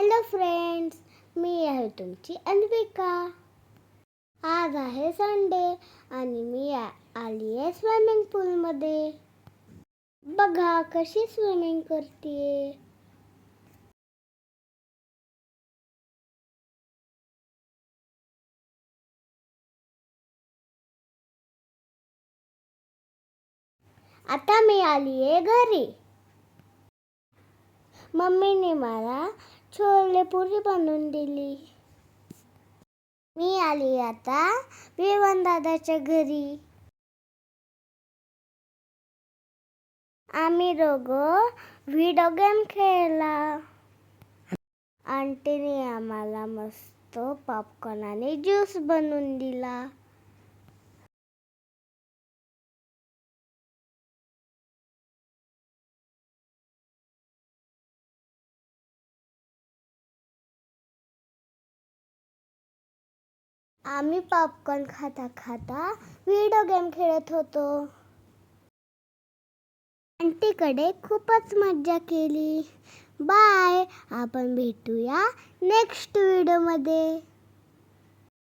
Hello friends, मी आहे तुमची अन्विका. आज आहे संडे आणि मी आली आहे स्विमिंग पूलमध्ये. बघा कशी स्विमिंग करते. आता मी आली आहे घरी. मम्मीने मला छोले पुरी बनवून दिली. मी आली आता विवान दादाच्या घरी. आम्ही दोघं व्हिडिओ गेम खेळला. आंटीने आम्हाला मस्त पॉपकॉर्न आणि ज्यूस बनवून दिला. आम्ही पॉपकॉर्न खाता खाता व्हिडिओ गेम खेळत होतो. आंटीकडे खूपच मज्जा केली. बाय. आपण भेटूया नेक्स्ट व्हिडिओमध्ये.